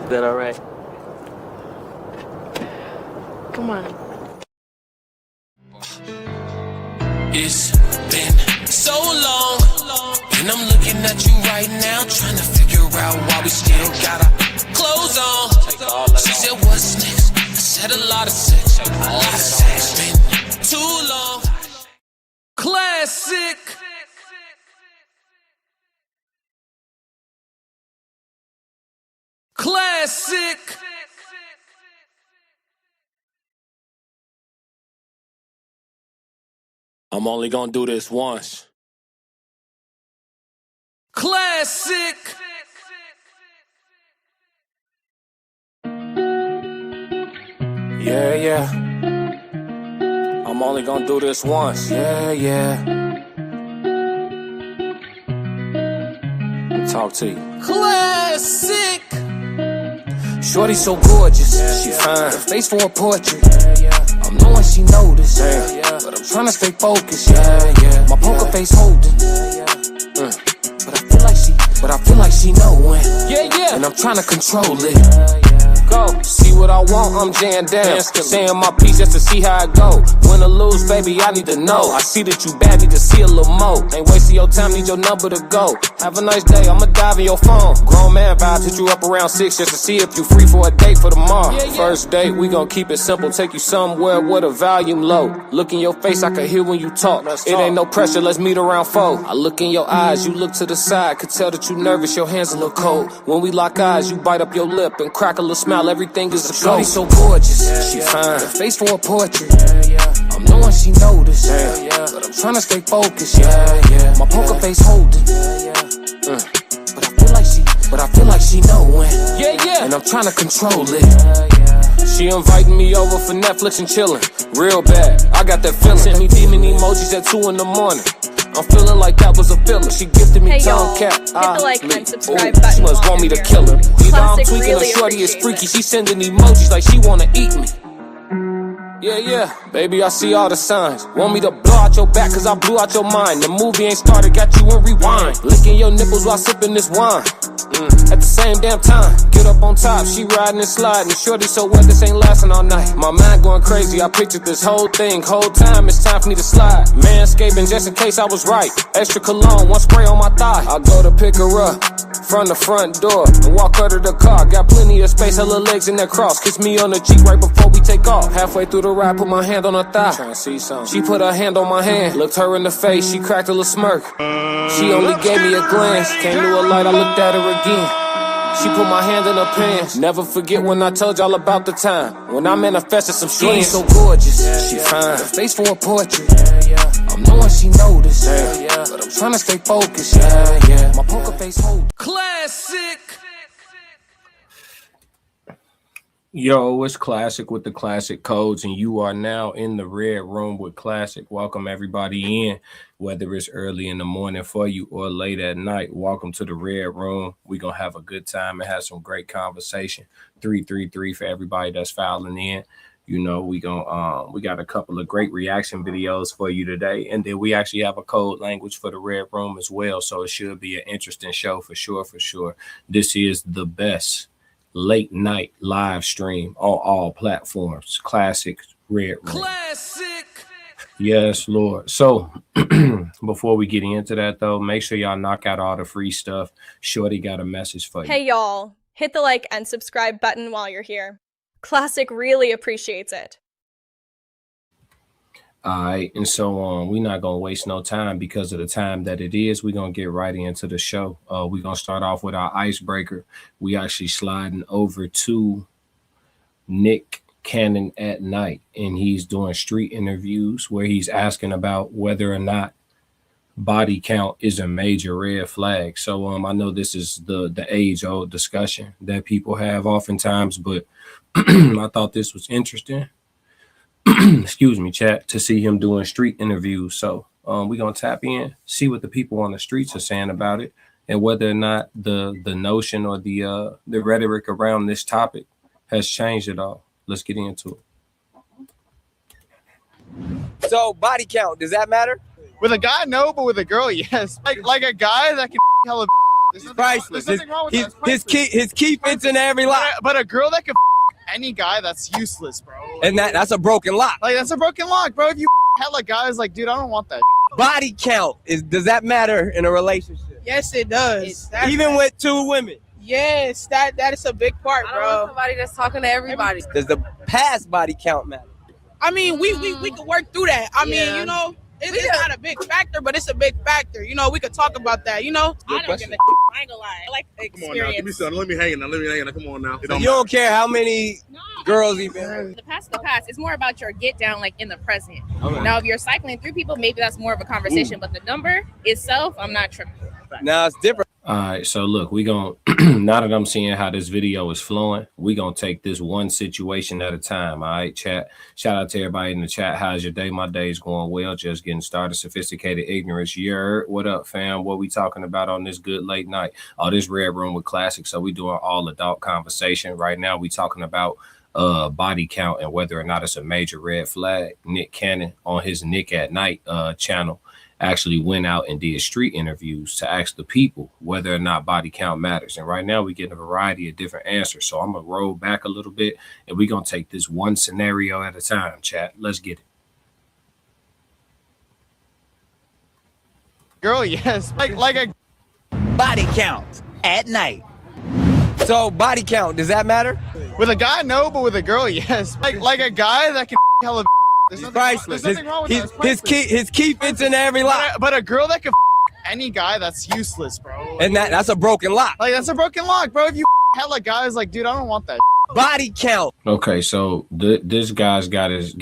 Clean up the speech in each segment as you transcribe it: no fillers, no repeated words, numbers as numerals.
that all right? Come on. It's been so long, and I'm looking at you right now, trying to figure out why we still got our clothes on. She said, what's next? I said, a lot of sex. A lot of sex. Been too long. Classic. Classic. I'm only gonna do this once. Classic. Yeah. I'm only gonna do this once. Yeah. Let me talk to you. Classic. Shorty so gorgeous, she fine, face for a portrait. I'm knowing she noticed, but I'm trying to stay focused. My poker face holding, but I feel like she knowing. And I'm trying to control it. Go. See what I want, I'm jammed down. Saying my piece just to see how it go. Win or lose, baby, I need to know. I see that you bad, need to see a little more. Ain't wasting your time, need your number to go. Have a nice day, I'ma dive in your phone. Grown man vibes, hit you up around 6 just to see if you free for a date for tomorrow. First date, we gon' keep it simple. Take you somewhere with a volume low. Look in your face, I can hear when you talk. It ain't no pressure, let's meet around 4. I look in your eyes, you look to the side. Could tell that you nervous, your hands a little cold. When we lock eyes, you bite up your lip and crack a little smile. Everything is a go. Shorty so gorgeous, she fine, face for a portrait. I'm knowing she noticed, but I'm trying to stay focused. My poker face holding, but I feel like she knowing. And I'm trying to control it. She inviting me over for Netflix and chilling, real bad. I got that feeling. Sent me demon emojis at 2 in the morning. I'm feeling like that was a feeling. She gifted me tongue cap. Hit the like and subscribe button. She must want me to kill her. Either I'm Classic tweaking really or shorty is freaky. appreciates She sending emojis like she wanna eat me. Yeah, baby, I see all the signs. Want me to blow out your back cause I blew out your mind. The movie ain't started, got you in rewind. Licking your nipples while sipping this wine. At the same damn time, get up on top, she riding and sliding. Shorty so wet, this ain't lasting all night. My mind going crazy, I pictured this whole thing. Whole time, it's time for me to slide. Manscaping just in case I was right. Extra cologne, one spray on my thigh. I go to pick her up from the front door and walk her to the car. Got plenty of space, her little legs in that cross. Kiss me on the cheek right before we take off. Halfway through the ride, put my hand on her thigh. Trying to see something. She put her hand on my hand, looked her in the face, she cracked a little smirk. She only gave me a glance, came to a light, I looked at her again. She put my hand in her pants. Never forget when I told y'all about the time when I manifested some shit. Shorty so gorgeous, she fine, face for a portrait. I'm knowing she noticed, but I'm trying to stay focused. My poker face hold. Classic. Yo, it's Classic with the Classic Codes, and you are now in the Red Room with Classic. Welcome everybody in, whether it's early in the morning for you or late at night. Welcome to the Red Room. We're going to have a good time and have some great conversation. 333 for everybody that's filing in. You know, we got a couple of great reaction videos for you today, and then we actually have a code language for the Red Room as well, so it should be an interesting show for sure. This is the best late night live stream on all platforms. Classic Red Room. Classic. Yes, Lord. So before we get into that though, make sure y'all knock out all the free stuff. Shorty got a message for you. Hey y'all, hit the like and subscribe button while you're here. Classic really appreciates it. All right, and so we're not gonna waste no time because of the time that it is. We're gonna get right into the show. We're gonna start off with our icebreaker. We actually sliding over to Nick Cannon at Night, and he's doing street interviews where he's asking about whether or not body count is a major red flag. So I know this is the age-old discussion that people have oftentimes, but I thought this was interesting. Excuse me, chat, to see him doing street interviews. So we're gonna tap in, see what the people on the streets are saying about it, and whether or not the notion or the rhetoric around this topic has changed at all. Let's get into it. So body count, does that matter? With a guy, no, but with a girl, yes. Like a guy that can hella Priceless. There's nothing wrong with that. His key fits in every lock. But a girl that can any guy, that's useless, bro. And that's a broken lock. Like, that's a broken lock, bro. If you hella guys, like, dude, I don't want that. Body count does that matter in a relationship? Yes, it does. Even with two women. Yes, that is a big part, I don't bro. want somebody that's talking to everybody. Does the past body count matter? I mean, we can work through that. I mean, you know, it's not a big factor, but it's a big factor. You know, we could talk about that. You know, I don't give a I ain't gonna lie. I like the Come on now, give me experience. something. Let me hang it now. Let me hang it now. Come on now. So you don't care how many girls he been. The past is the past. It's more about your get down, like in the present. Okay. Now, if you're cycling through people, maybe that's more of a conversation. But the number itself, I'm not tripping. Now it's different. All right, so look, we gon' now that I'm seeing how this video is flowing, we gonna take this one situation at a time. All right, chat. Shout out to everybody in the chat. How's your day? My day's going well. Just getting started. Sophisticated ignorance. What up, fam? What we talking about on this good late night? Oh, this Red Room with Classic. So we doing all adult conversation right now. We talking about body count and whether or not it's a major red flag. Nick Cannon on his Nick at Night channel actually went out and did street interviews to ask the people whether or not body count matters. And right now we're getting a variety of different answers. So I'm going to roll back a little bit and we're going to take this one scenario at a time, chat. Let's get it. Girl, yes. Like a Body count at night. So body count, does that matter? with a guy, no, but with a girl, yes. Like a guy that can hella. There's Priceless. There's nothing wrong with that. His key fits in every lock. But a girl that can any guy, that's useless, bro. And that's a broken lock. Like, that's a broken lock, bro. If you hella guys, like, dude, I don't want that. Body count. Okay, so this guy's got his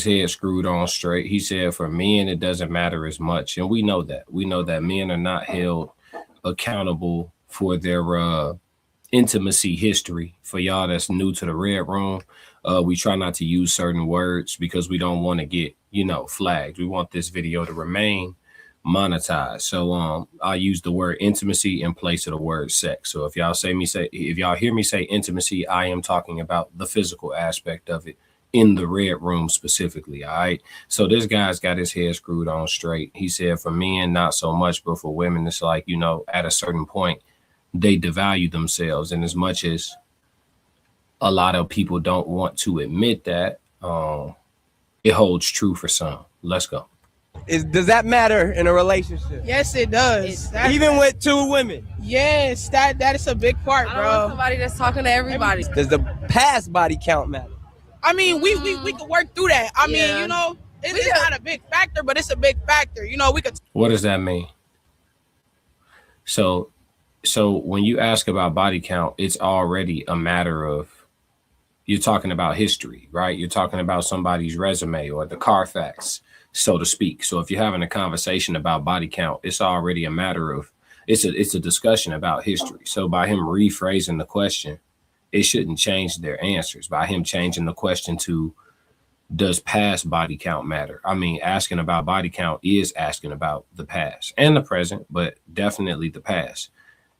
head screwed on straight. He said for men it doesn't matter as much, and we know that. We know that men are not held accountable for their intimacy history. For y'all that's new to the Red Room, we try not to use certain words because we don't want to get, flagged. We want this video to remain monetized. So I use the word intimacy in place of the word sex. So if y'all hear me say intimacy, I am talking about the physical aspect of it in the Red Room specifically. All right. So this guy's got his head screwed on straight. He said for men, not so much, but for women, it's like, at a certain point, they devalue themselves. And as much as a lot of people don't want to admit that, it holds true for some. Let's go. Does that matter in a relationship? Yes, it does. Even with two women. Yes, that is a big part, I don't want bro. somebody that's talking to everybody. Does the past body count matter? I mean, we could work through that. I mean, it's not a big factor, but it's a big factor. We could. What does that mean? So when you ask about body count, it's already a matter of, you're talking about history, right? You're talking about somebody's resume or the Carfax, so to speak. So if you're having a conversation about body count, it's already a matter of, it's a discussion about history. So by him rephrasing the question, it shouldn't change their answers. By him changing the question to, does past body count matter? I mean, asking about body count is asking about the past and the present, but definitely the past.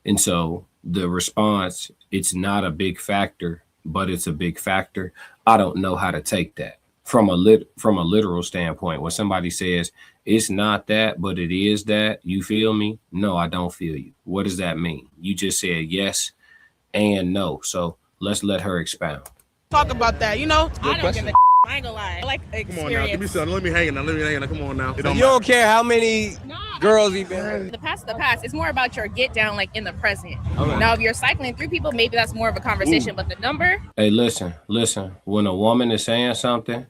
And so the response, it's not a big factor, but it's a big factor. I don't know how to take that from a literal standpoint. When somebody says it's not that, but it is that, you feel me? No, I don't feel you. What does that mean? You just said yes and no. So let's let her expound. Talk about that. I don't give a I ain't gonna lie. I like the Come on now, give me experience. something. Let me hang it now. Let me hang it now. Come on now. So you don't care how many girls he been. The past is the past. It's more about your get down, like in the present. Okay. Now, if you're cycling through people, maybe that's more of a conversation. But the number, Hey, listen. When a woman is saying something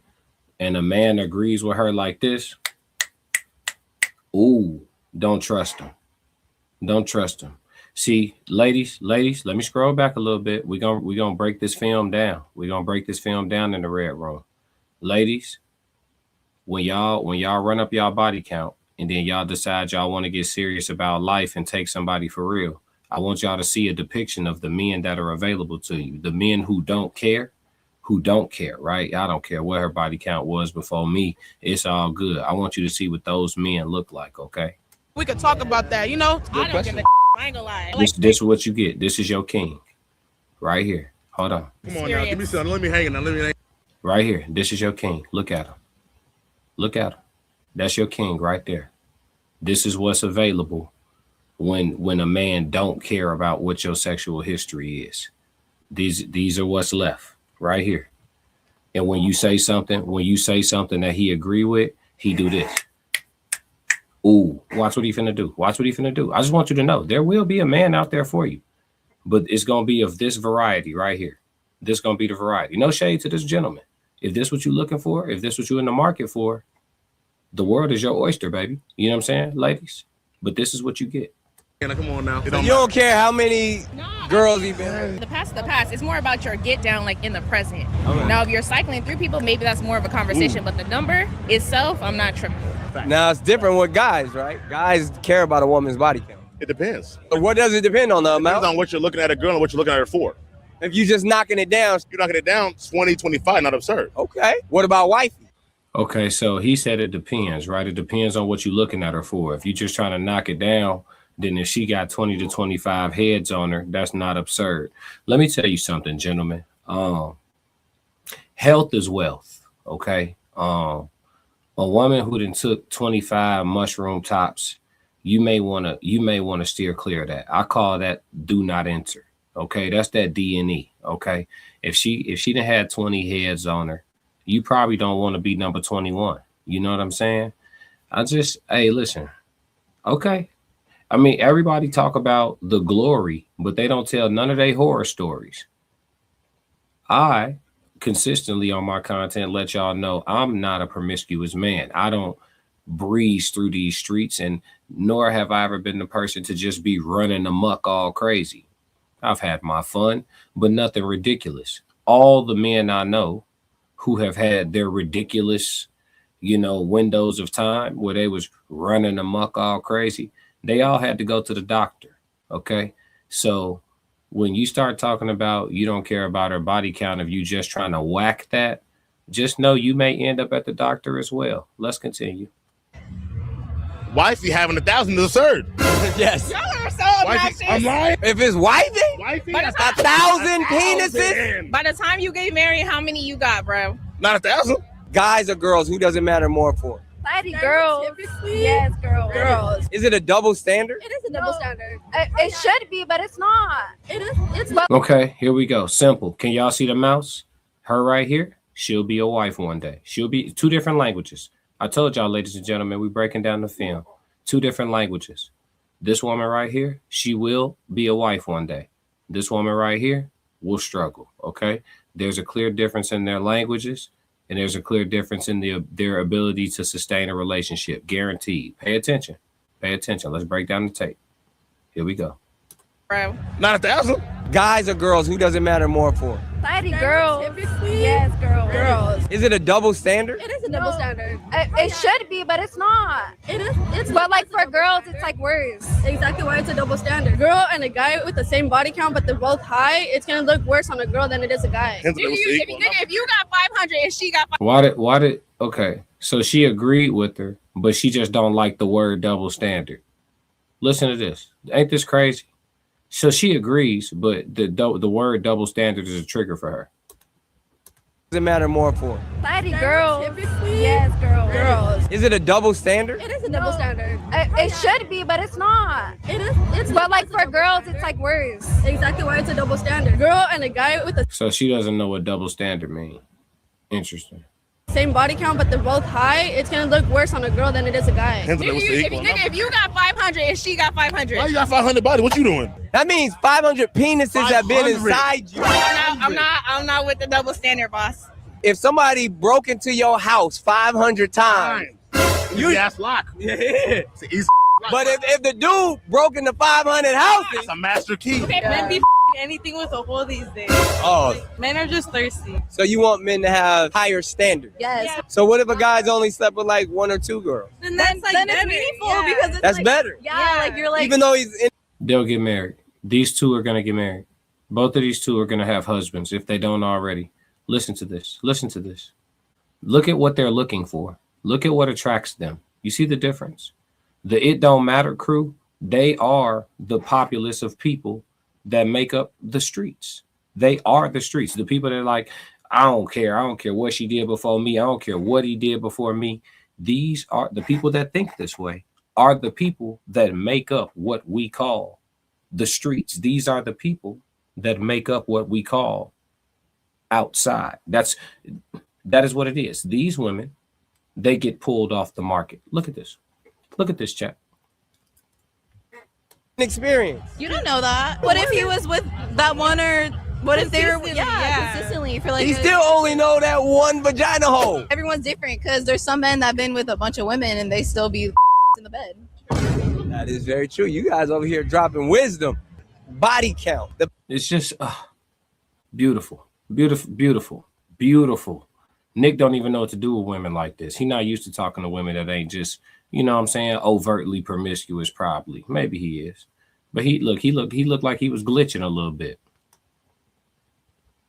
and a man agrees with her like this, don't trust him. Don't trust him. See, ladies, let me scroll back a little bit. We're gonna break this film down. We're gonna break this film down in the Red Room. Ladies, when y'all run up y'all body count and then y'all decide y'all want to get serious about life and take somebody for real, I want y'all to see a depiction of the men that are available to you. The men who don't care, right? I don't care what her body count was before me. It's all good. I want you to see what those men look like, okay? We could talk about that. I don't give a I ain't gonna lie. I like This is what you get. This is your king. Right here. Hold on. Come on now, give me something. Let me hang it now. Let me hang it. Right here. This is your king. Look at him. Look at him. That's your king right there. This is what's available when a man don't care about what your sexual history is. These are what's left right here. And when you say something that he agree with, he do this. Ooh, watch what he finna do. Watch what he finna do. I just want you to know there will be a man out there for you, but it's gonna be of this variety right here. This gonna be the variety. No shade to this gentleman. If this what you looking for, if this what you in the market for, the world is your oyster, baby. You know what I'm saying, ladies? But this is what you get. Come on now. You don't care how many girls he been. The past is the past. It's more about your get down, like in the present. Okay. Now, if you're cycling through people, maybe that's more of a conversation. But the number itself, I'm not tripping. Now it's different with guys, right? Guys care about a woman's body count. It depends. But what does it depend on? The amount? Depends on what you're looking at a girl and what you're looking at her for. If you just knocking it down. You're knocking it down 20, 25, not absurd. Okay. What about wifey? Okay, so he said it depends, right? It depends on what you're looking at her for. If you're just trying to knock it down, then if she got 20 to 25 heads on her, that's not absurd. Let me tell you something, gentlemen. Health is wealth, okay? A woman who then took 25 mushroom tops, you may want to steer clear of that. I call that do not enter. Okay, that's that D&E. Okay, if she done had 20 heads on her, you probably don't want to be number 21. You know what I'm saying? Hey, listen. Okay. I mean, everybody talk about the glory, but they don't tell none of their horror stories. I consistently on my content let y'all know I'm not a promiscuous man. I don't breeze through these streets, and nor have I ever been the person to just be running amok all crazy. I've had my fun, but nothing ridiculous. All the men I know who have had their ridiculous, windows of time where they was running amok all crazy, they all had to go to the doctor. Okay. So when you start talking about you don't care about her body count, if you just trying to whack that, just know you may end up at the doctor as well. Let's continue. Wifey having 1,000 is absurd. Yes. Y'all are so obnoxious. I'm lying. If it's wifey, But 1,000 penises. by the time you get married, how many you got, bro? Not 1,000. Guys or girls, who does it matter more for? Girls. Yes, girls. Is it a double standard? It is a double standard. It should be, but it's not. It is. It's Okay, here we go. Simple. Can y'all see the mouse? Her right here, she'll be a wife one day. She'll be 2 different languages. I told y'all, ladies and gentlemen, we're breaking down the film. 2 different languages. This woman right here, she will be a wife one day. This woman right here will struggle, okay? There's a clear difference in their languages, and there's a clear difference in their ability to sustain a relationship. Guaranteed. Pay attention. Pay attention. Let's break down the tape. Here we go. Bro. Not 1,000. Guys or girls, who does it matter more for? girls. Yes, girls. Is it a double standard? It is a double standard. It should be, but it's not. It is. It's but like for girls, it's like worse. Exactly why it's a double standard. Girl and a guy with the same body count, but they're both high. It's gonna look worse on a girl than it is a guy. If you got 500 and she got 500. Why did okay? So she agreed with her, but she just don't like the word double standard. Listen to this. Ain't this crazy? So she agrees, but the word double standard is a trigger for her. Does it matter more for? Girls. Yes, girls. Is it a double standard? It is a double standard. It should be, but it's not. It is. It's but like for girls, it's like worse. Exactly why it's a double standard. Girl and a guy with the So she doesn't know what double standard means. Interesting. same body count, but they're both high. It's gonna look worse on a girl than it is a guy. If you got 500 and she got 500. Why you got 500 body? What you doing? That means 500 penises have been 500. inside you. I'm not with the double standard, boss. If somebody broke into your house 500 times, You ass lock. yeah. It's an easy lock. But if the dude broke into 500 houses, It's a master key. Okay, men be anything with a hole these days. oh, Men are just thirsty. so you want men to have higher standards. Yes. So what if a guy's only slept with like 1 or 2 girls? Then that's Then it's meaningful because it's That's like, better. Yeah, like you're like Even though he's in. They'll get married. These two are going to get married. Both of these two are going to have husbands if they don't already. Listen to this. Listen to this. Look at what they're looking for. Look at what attracts them. You see the difference? The It Don't Matter crew, they are the populace of people that make up the streets. They are the streets. The people that are like, I don't care. I don't care what she did before me. I don't care what he did before me. These are the people that think this way. are the people that make up what we call the streets. These are the people that make up what we call outside. That is what it is. These women, they get pulled off the market. Look at this. Look at this, chat. Experience. You don't know that. What if he was with that one, or what if they were consistently for like? He still only know that one vagina hole. Everyone's different because there's some men that've been with a bunch of women and they still be in the bed. That is very true. You guys over here dropping wisdom. Body count. It's just beautiful, beautiful, beautiful, beautiful. Nick don't even know what to do with women like this. He not used to talking to women that ain't just, you know what I'm saying, overtly promiscuous. Probably, maybe he is, but he looked like he was glitching a little bit.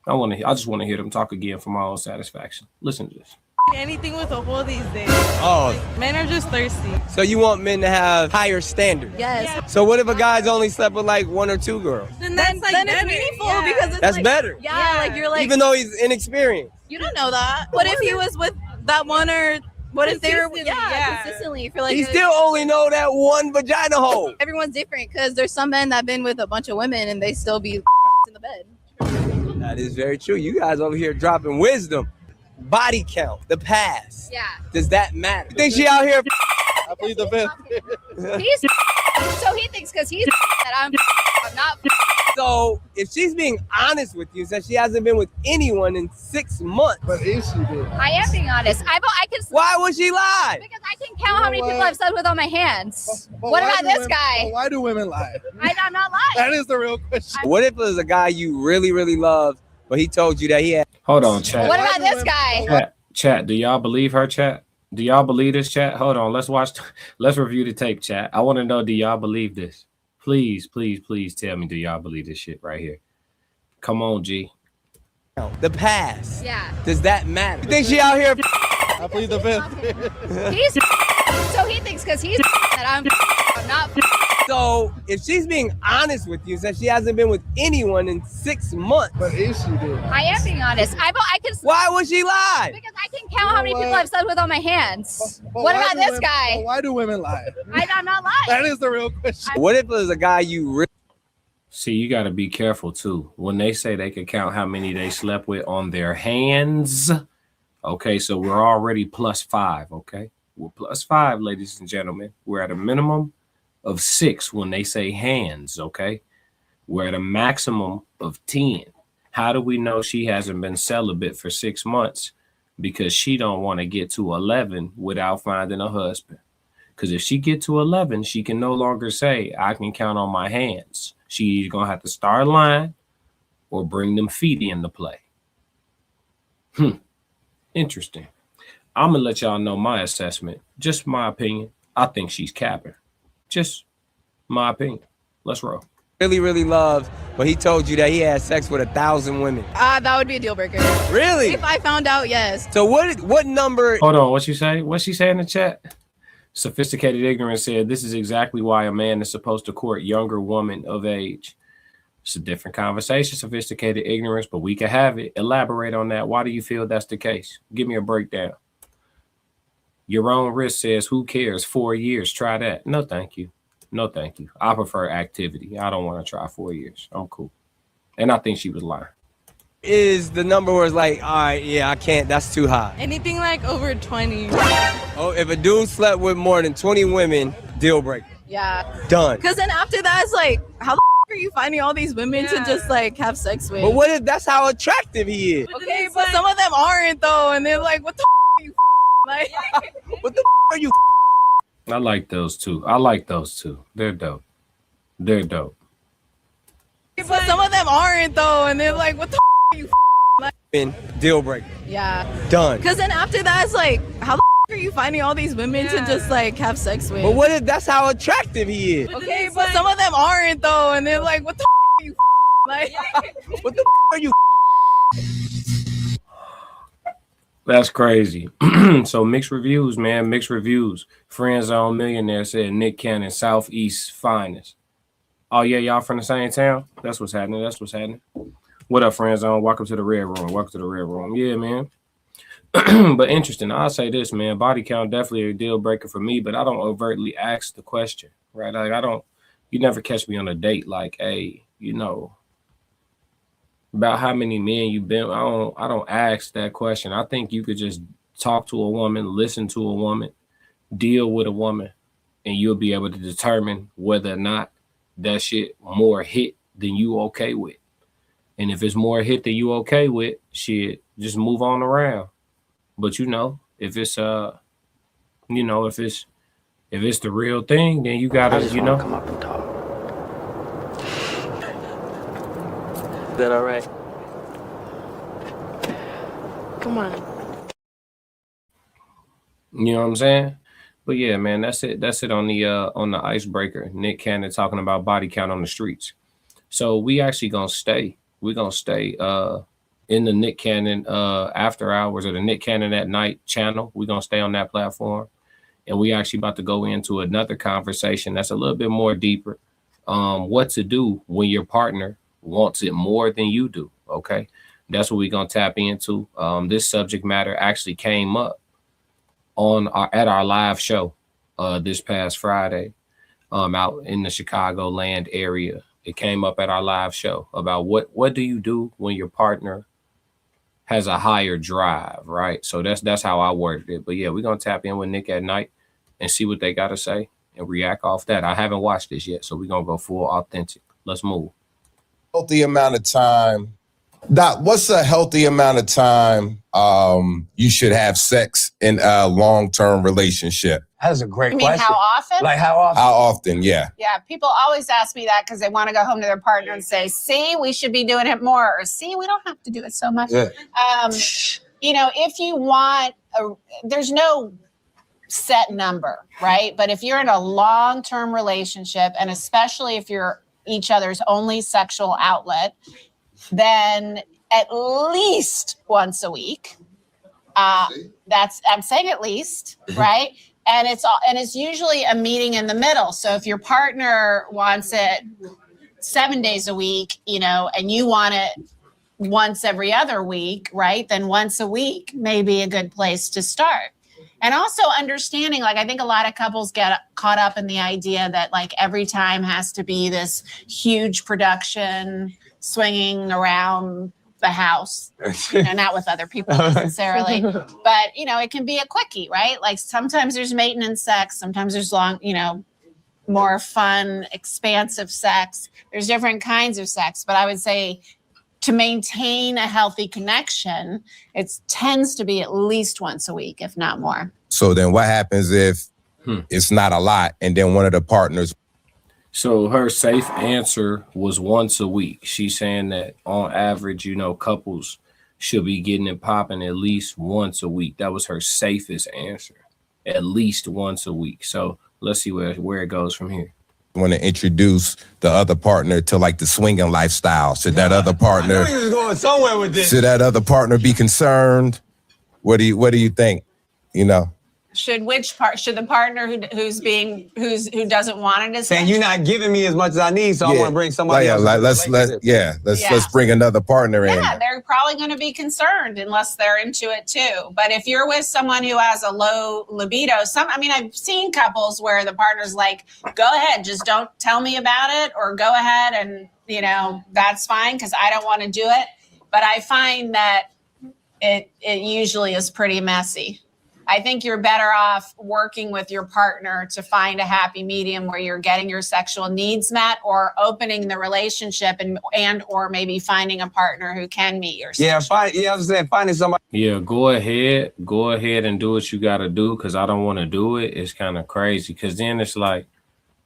I just want to hear them talk again for my own satisfaction. Listen to this. Anything with a hole these days. Oh, Men are just thirsty. so you want men to have higher standards? Yes. So what if a guy's only slept with like one or two girls? Then it's meaningful because it's That's like, better. Yeah, like you're like, Even though he's inexperienced. you don't know that. What if he was with that one, or what if they were consistently for like? He still only know that one vagina hole. Everyone's different because there's some men that've been with a bunch of women and they still be in the bed. That is very true. You guys over here dropping wisdom. Body count, the past. Yeah. Does that matter? You think she out here? I plead the fifth. So he thinks because he's that I'm not. So if she's being honest with you, says she hasn't been with anyone in 6 months. But if she did, I am being honest. I can. Why would she lie? Because I can count how many people I've slept with on my hands. But What why about do this women- guy? but why do women lie? I'm not lying. That is the real question. What if it was a guy you really, really loved, but he told you that he had? Hold on, chat. What about this guy? Chat, do y'all believe her, chat? Do y'all believe this, chat? Hold on, let's review the tape, chat. I want to know, do y'all believe this? Please, please, please tell me, do y'all believe this shit right here? Come on, G. The past. Yeah. Does that matter? You think she out here? I plead the fifth. So he thinks because he's that I'm not. So if she's being honest with you, says she hasn't been with anyone in 6 months. But if she did, I am being honest. I can. Why would she lie? Because I can count how many people I've slept with on my hands. but What why about do this women- guy? but why do women lie? I'm not lying. That is the real question. What if it was a guy you really? See, you got to be careful too. When they say they can count how many they slept with on their hands, okay, so we're already +5, okay? We're +5, ladies and gentlemen. We're at a minimum of 6 when they say hands, okay? We're at a maximum of 10. How do we know she hasn't been celibate for 6 months? Because she don't want to get to 11 without finding a husband. Because if she get to 11, she can no longer say, I can count on my hands. She's going to have to start lying or bring them feet into play. Interesting. I'm going to let y'all know my assessment. Just my opinion. I think she's capping. Just my opinion. Let's roll. really, really loved, but he told you that he had sex with 1,000 women. That would be a deal breaker. Really? If I found out, yes. So what number? Hold on. What you say? What she say in the chat? Sophisticated Ignorance said, this is exactly why a man is supposed to court younger women of age. It's a different conversation, Sophisticated Ignorance, but we can have it. Elaborate on that. Why do you feel that's the case? Give me a breakdown. Your own risk says, who cares? 4 years. Try that. No, thank you. No, thank you. I prefer activity. I don't want to try 4 years. I'm cool. And I think she was lying. Is the number where it's like, all right, yeah, I can't, that's too high. Anything like over 20. Oh, if a dude slept with more than 20 women, deal breaker. Yeah. Done. Because then after that, it's like, how the are you finding all these women to just like have sex with? But what if that's how attractive he is? Okay, but some of them aren't though, and they're like, what the are you like? What the are you? I like those two. I like those two. They're dope. They're dope. But some of them aren't though, and they're like, what the are you like? Deal breaker. Yeah. Done. Because then after that, it's like, how the are you finding all these women to just like have sex with? But what if that's how attractive he is? Okay, but some of them aren't though, and they're like, what the are you like? What the are you? That's crazy. So mixed reviews, man. Mixed reviews. Friend Zone Millionaire said Nick Cannon, Southeast finest. Oh, yeah, y'all from the same town? That's what's happening. That's what's happening. What up, Friend Zone? Welcome to the Red Room. Welcome to the Red Room. Yeah, man. But interesting. I'll say this, man. Body count definitely a deal breaker for me, but I don't overtly ask the question, right? Like you never catch me on a date like, hey, about how many men you've been. I don't ask that question. I think you could just talk to a woman, listen to a woman, deal with a woman, and you'll be able to determine whether or not that shit more hit than you okay with. And if it's more hit than you okay with, shit, just move on around. But if it's if it's the real thing, then you gotta, come up and talk. Is that all right? Come on. You know what I'm saying? But yeah, man, that's it. That's it on the icebreaker. Nick Cannon talking about body count on the streets. So we actually gonna stay. We're gonna stay in the Nick Cannon after hours or the Nick Cannon at night channel. We're gonna stay on that platform. And we actually about to go into another conversation that's a little bit more deeper. What to do when your partner wants it more than you do. Okay. That's what we're gonna tap into. This subject matter actually came up at our live show this past Friday out in the Chicagoland area. It came up at our live show about what do you do when your partner has a higher drive, right? So that's how I worded it. But yeah, we're gonna tap in with Nick at night and see what they gotta say and react off that. I haven't watched this yet, so we're gonna go full authentic. Let's move. Healthy amount of time. Doc, what's a healthy amount of time you should have sex in a long-term relationship? That's a great You mean question. how often? Like how often? How often, yeah. Yeah, people always ask me that because they want to go home to their partner and say, see, we should be doing it more. Or see, we don't have to do it so much. Yeah. If you want, there's no set number, right? But if you're in a long-term relationship, and especially if you're each other's only sexual outlet, then at least once a week. I'm saying at least, right? And it's usually a meeting in the middle. So if your partner wants it 7 days a week, and you want it once every other week, right? Then once a week may be a good place to start. And also understanding, like, I think a lot of couples get caught up in the idea that like every time has to be this huge production swinging around the house, not with other people necessarily, but it can be a quickie, right? Like sometimes there's maintenance sex, sometimes there's long, more fun, expansive sex. There's different kinds of sex, but I would say to maintain a healthy connection, it tends to be at least once a week, if not more. So then what happens if it's not a lot and then one of the partners? So her safe answer was once a week. She's saying that on average, couples should be getting it popping at least once a week. That was her safest answer, at least once a week. So let's see where it goes from here. Want to introduce the other partner to like the swinging lifestyle. Should that other partner? I knew he was going somewhere with this. Should that other partner be concerned? What do you think? Should the partner who doesn't want it as Saying much? you're not giving me as much as I need, so I want to bring somebody else. Let's bring another partner in. Yeah, they're probably going to be concerned unless they're into it too. But if you're with someone who has a low libido, I've seen couples where the partner's like, go ahead, just don't tell me about it, or go ahead and, that's fine because I don't want to do it. But I find that it usually is pretty messy. I think you're better off working with your partner to find a happy medium where you're getting your sexual needs met, or opening the relationship and or maybe finding a partner who can meet your sexual finding somebody. Yeah, go ahead and do what you got to do, because I don't want to do it. It's kind of crazy, because then it's like,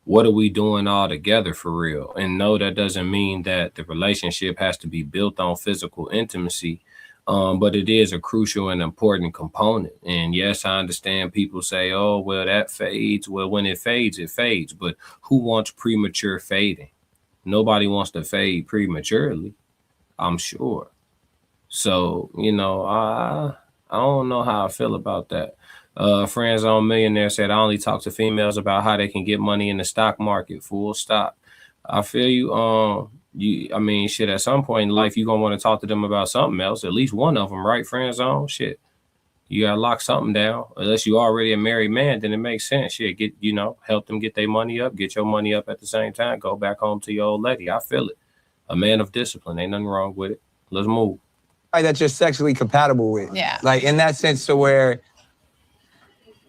what are we doing all together for real? And no, that doesn't mean that the relationship has to be built on physical intimacy. But it is a crucial and important component. And yes, I understand people say, oh, well, that fades. Well, when it fades, it fades. But who wants premature fading? Nobody wants to fade prematurely, I'm sure. So, I don't know how I feel about that. Friends on Millionaire said, I only talk to females about how they can get money in the stock market, full stop. I feel you. At some point in life, you're going to want to talk to them about something else, at least one of them, right, friend zone? Shit. you gotta lock something down. Unless you already a married man, then it makes sense. Shit, get, you know, help them get their money up, get your money up at the same time, go back home to your old lady. I feel it. A man of discipline, ain't nothing wrong with it. Let's move. That you're sexually compatible with. Yeah. Like in that sense to where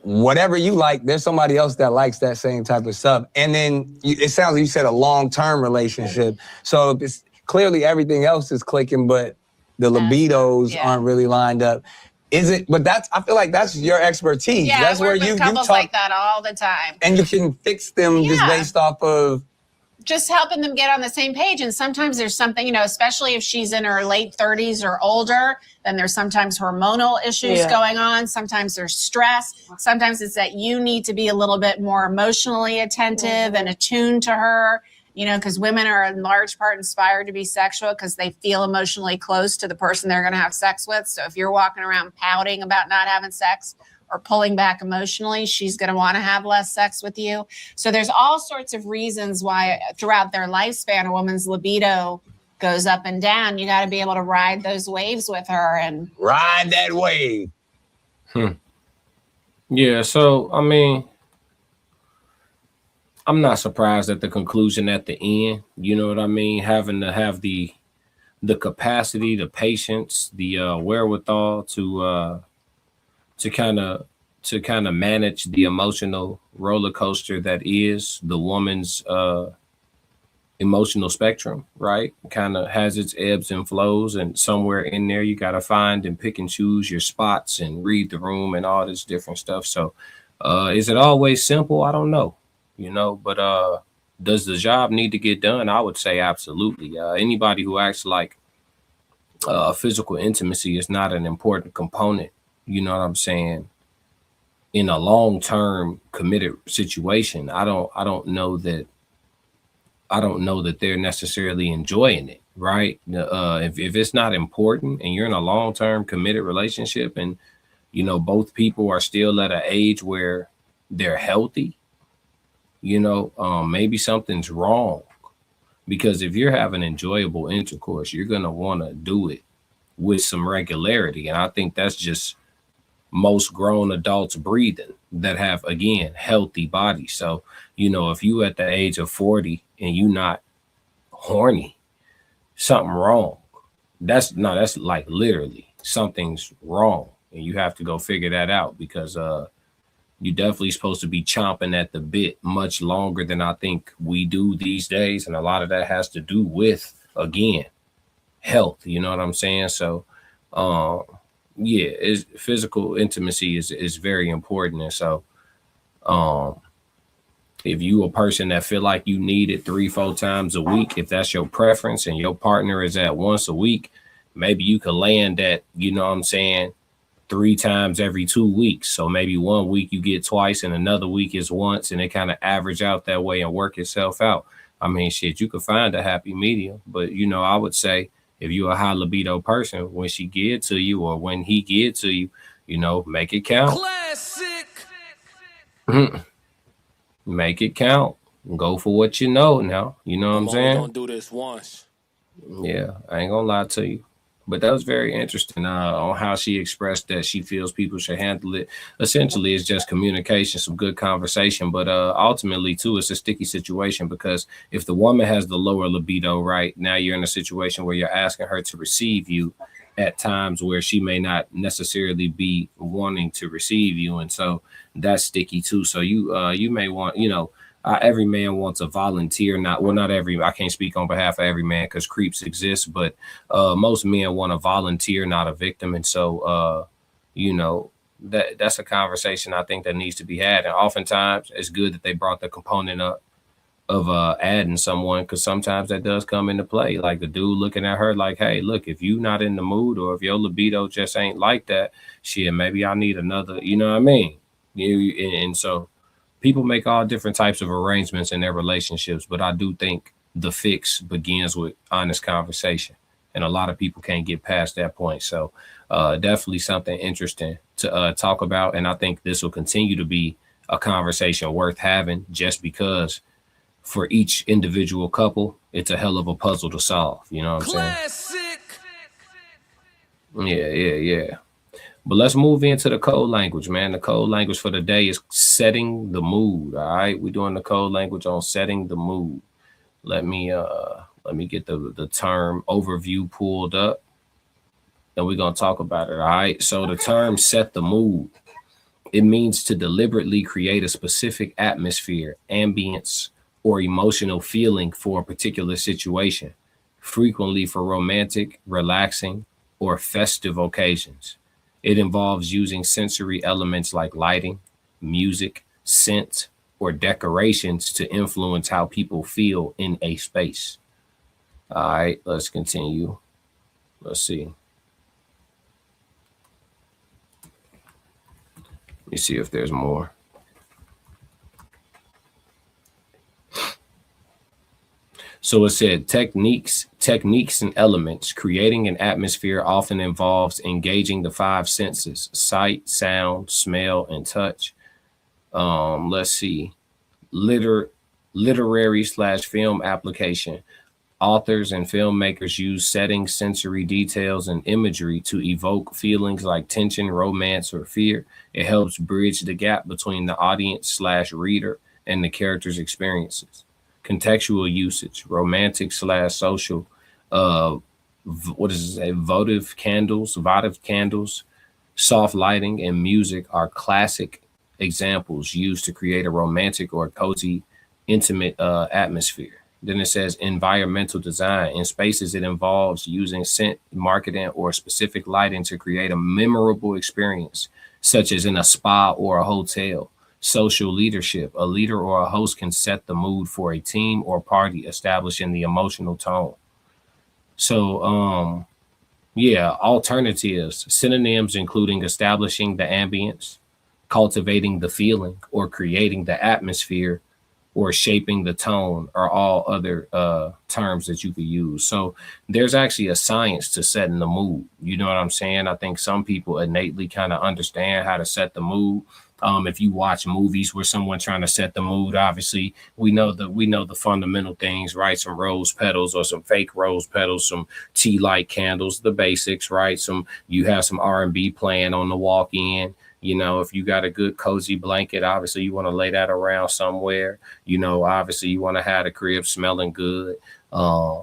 whatever you like, there's somebody else that likes that same type of stuff. And then it sounds like you said a long-term relationship. So it's clearly everything else is clicking, but the libidos aren't really lined up. Is it? But I feel like that's your expertise. Yeah, that's I work where with you couples talk, like that all the time. and you can fix them just based off of just helping them get on the same page. And sometimes there's something, you know, especially if she's in her late 30s or older, then there's sometimes hormonal issues going on. Sometimes there's stress. Sometimes it's that you need to be a little bit more emotionally attentive and attuned to her, you know, because women are in large part inspired to be sexual because they feel emotionally close to the person they're going to have sex with. So if you're walking around pouting about not having sex, or pulling back emotionally, she's going to want to have less sex with you. So there's all sorts of reasons why throughout their lifespan, a woman's libido goes up and down. You got to be able to ride those waves with her and ride that wave. Yeah, so, I mean, I'm not surprised at the conclusion at the end. You know what I mean? Having to have the capacity, the patience, the wherewithal to kind of manage the emotional roller coaster that is the woman's emotional spectrum, right? Kind of has its ebbs and flows, and somewhere in there you got to find and pick and choose your spots and read the room and all this different stuff. So is it always simple? I don't know, you know, but does the job need to get done? I would say absolutely. Anybody who acts like physical intimacy is not an important component, you know what I'm saying, in a long-term committed situation, I don't know that they're necessarily enjoying it, right? If it's not important and you're in a long-term committed relationship and, you know, both people are still at an age where they're healthy, you know, maybe something's wrong. Because if you're having enjoyable intercourse, you're going to want to do it with some regularity. And I think that's just most grown adults breathing that have, again, healthy bodies. So, you know, if you at the age of 40 and you not horny, something wrong. That's like literally something's wrong. And you have to go figure that out because you definitely supposed to be chomping at the bit much longer than I think we do these days. And a lot of that has to do with, again, health. You know what I'm saying? So, yeah, physical intimacy is very important. And so if you a person that feel like you need it 3-4 times a week, if that's your preference and your partner is at once a week, maybe you could land at, you know what I'm saying, 3 times every 2 weeks. So maybe 1 week you get twice and another week is once, and it kind of average out that way and work itself out. I mean, shit, you could find a happy medium, but, you know, I would say, if you're a high libido person, when she get to you or when he get to you, you know, make it count. Classic. Make it count. Go for what you know now. You know what I'm saying? Don't do this once. Yeah, I ain't gonna lie to you. But that was very interesting on how she expressed that she feels people should handle it. Essentially, it's just communication, some good conversation. But ultimately, too, it's a sticky situation because if the woman has the lower libido, right, now you're in a situation where you're asking her to receive you at times where she may not necessarily be wanting to receive you. And so that's sticky, too. So you may want, you know, every man wants a volunteer, not every, I can't speak on behalf of every man because creeps exist, but most men want a volunteer, not a victim. And so, you know, that's a conversation I think that needs to be had. And oftentimes it's good that they brought the component up of adding someone, because sometimes that does come into play. Like the dude looking at her like, hey, look, if you not in the mood or if your libido just ain't like that, shit, maybe I need another, you know what I mean? And so people make all different types of arrangements in their relationships, but I do think the fix begins with honest conversation. And a lot of people can't get past that point. So definitely something interesting to talk about. And I think this will continue to be a conversation worth having just because for each individual couple, it's a hell of a puzzle to solve. You know what I'm saying? Classic. Yeah. But let's move into the code language, man. The code language for the day is setting the mood. All right, we're doing the code language on setting the mood. Let me get the term overview pulled up, and we're gonna talk about it. All right. So the term set the mood. It means to deliberately create a specific atmosphere, ambience, or emotional feeling for a particular situation, frequently for romantic, relaxing, or festive occasions. It involves using sensory elements like lighting, music, scent, or decorations to influence how people feel in a space. All right, let's continue. Let's see. Let me see if there's more. So it said techniques and elements. Creating an atmosphere often involves engaging the five senses: sight, sound, smell, and touch. Let's see. Literary/film application. Authors and filmmakers use settings, sensory details, and imagery to evoke feelings like tension, romance, or fear. It helps bridge the gap between the audience/reader and the character's experiences. Contextual usage, romantic/social, votive candles, soft lighting, and music are classic examples used to create a romantic or cozy, intimate atmosphere. Then it says environmental design. In spaces, it involves using scent, marketing, or specific lighting to create a memorable experience, such as in a spa or a hotel. Social leadership. A leader or a host can set the mood for a team or party, establishing the emotional tone. So, yeah, alternatives. Synonyms including establishing the ambience, cultivating the feeling, or creating the atmosphere, or shaping the tone, are all other terms that you could use. So there's actually a science to setting the mood. You know what I'm saying? I think some people innately kind of understand how to set the mood. If you watch movies where someone's trying to set the mood, obviously we know the fundamental things, right? Some rose petals or some fake rose petals, some tea light candles, the basics, right? You have some R&B playing on the walk in. You know, if you got a good cozy blanket, obviously you want to lay that around somewhere. You know, obviously you want to have the crib smelling good.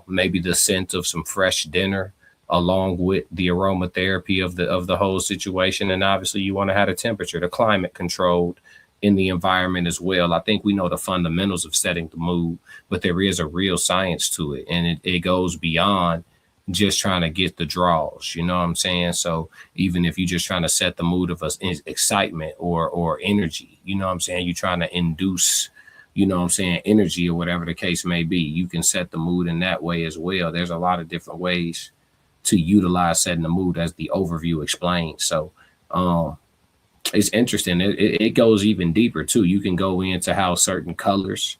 Maybe the scent of some fresh dinner, along with the aromatherapy of the whole situation. And obviously you want to have the temperature, the climate controlled in the environment as well. I think we know the fundamentals of setting the mood, but there is a real science to it. And it goes beyond just trying to get the draws, you know what I'm saying? So even if you're just trying to set the mood of excitement or energy, you know what I'm saying? You're trying to induce, you know what I'm saying, energy or whatever the case may be. You can set the mood in that way as well. There's a lot of different ways to utilize setting the mood, as the overview explains. So it's interesting. It goes even deeper too. You can go into how certain colors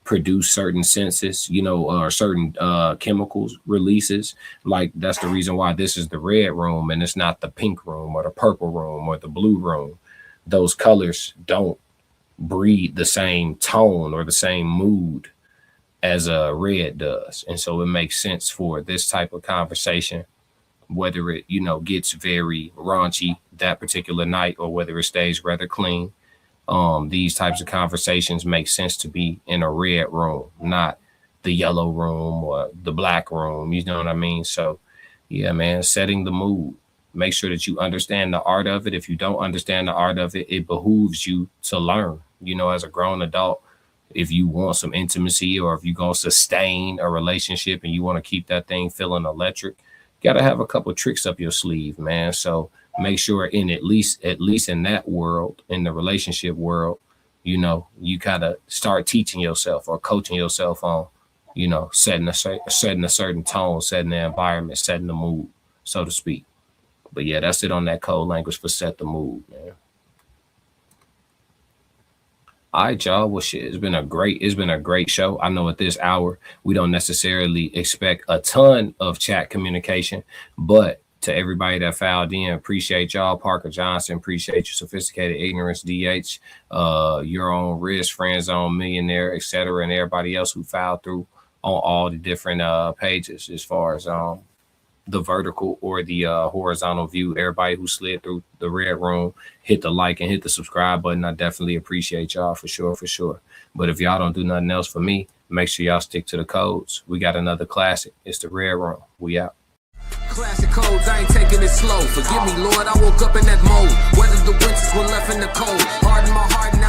produce certain senses, you know, or certain chemicals releases. Like that's the reason why this is the red room and it's not the pink room or the purple room or the blue room. Those colors don't breed the same tone or the same mood as a red does. And so it makes sense for this type of conversation, whether it, you know, gets very raunchy that particular night or whether it stays rather clean. These types of conversations make sense to be in a red room, not the yellow room or the black room. You know what I mean? So yeah, man, setting the mood. Make sure that you understand the art of it. If you don't understand the art of it, it behooves you to learn, you know, as a grown adult. If you want some intimacy or if you're going to sustain a relationship and you want to keep that thing feeling electric, you got to have a couple of tricks up your sleeve, man. So make sure in at least in that world, in the relationship world, you know, you kind of start teaching yourself or coaching yourself on, you know, setting a certain tone, setting the environment, setting the mood, so to speak. But yeah, that's it on that code language for set the mood, man. All right, y'all. Well, shit, it's been a great show. I know at this hour, we don't necessarily expect a ton of chat communication, but to everybody that filed in, appreciate y'all. Parker Johnson, appreciate you. Sophisticated Ignorance, DH, Your Own Risk, Friend Zone Millionaire, etc., and everybody else who filed through on all the different pages as far as the vertical or the horizontal view. Everybody who slid through the red room, hit the like and hit the subscribe button. I definitely appreciate y'all for sure. But if y'all don't do nothing else for me, make sure y'all stick to the codes. We got another classic. It's the red room. We out. Classic codes, I ain't taking it slow. Forgive me, Lord, I woke up in that mode. Weathered the winters when left in the cold. Hardened my heart.